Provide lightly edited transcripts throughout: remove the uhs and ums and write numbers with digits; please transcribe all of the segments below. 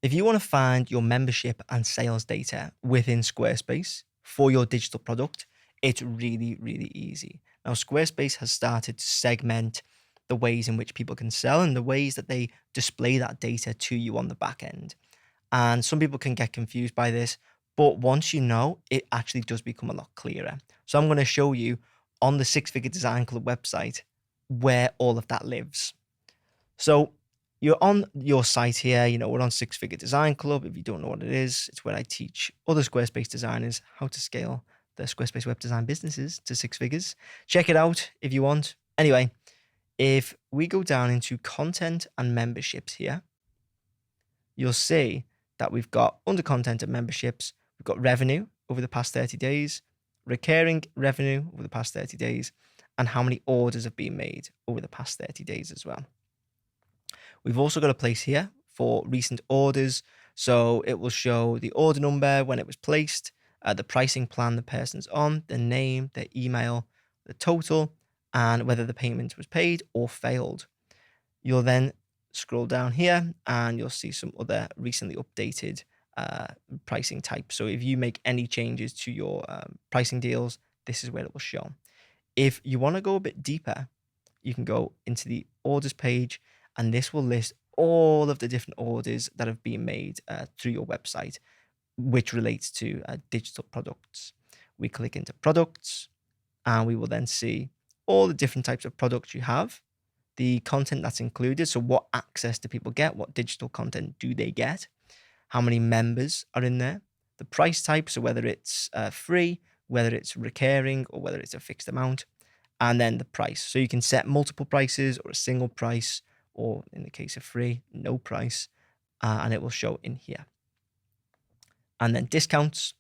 If you want to find your membership and sales data within Squarespace for your digital product, it's really, really easy. Now, Squarespace has started to segment the ways in which people can sell and the ways that they display that data to you on the back end. And some people can get confused by this, but once you know, it actually does become a lot clearer. So I'm going to show you on the Six Figure Design Club website where all of that lives. So you're on your site here, we're on Six Figure Design Club. If you don't know what it is, it's where I teach other Squarespace designers how to scale their Squarespace web design businesses to six figures. Check it out if you want. Anyway, if we go down into content and memberships here, you'll see that we've got under content and memberships, we've got revenue over the past 30 days, recurring revenue over the past 30 days, and how many orders have been made over the past 30 days as well. We've also got a place here for recent orders. So it will show the order number, when it was placed, the pricing plan the person's on, the name, their email, the total, and whether the payment was paid or failed. You'll then scroll down here and you'll see some other recently updated pricing types. So if you make any changes to your pricing deals, this is where it will show. If you want to go a bit deeper, you can go into the orders page, and this will list all of the different orders that have been made through your website, which relates to digital products. We click into products, and we will then see all the different types of products you have, the content that's included. So what access do people get? What digital content do they get? How many members are in there? The price type, so whether it's free, whether it's recurring, or whether it's a fixed amount. And then the price. So you can set multiple prices or a single price, or in the case of free, no price, and it will show in here. And then discounts.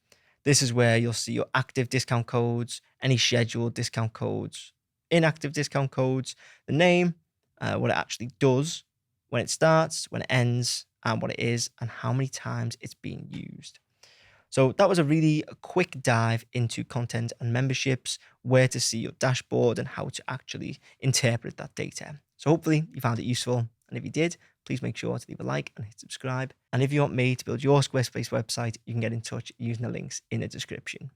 This is where you'll see your active discount codes, any scheduled discount codes, inactive discount codes, the name, what it actually does, when it starts, when it ends, and what it is, and how many times it's being used. So that was a really quick dive into content and memberships, where to see your dashboard and how to actually interpret that data. So hopefully you found it useful. And if you did, please make sure to leave a like and hit subscribe. And if you want me to build your Squarespace website, you can get in touch using the links in the description.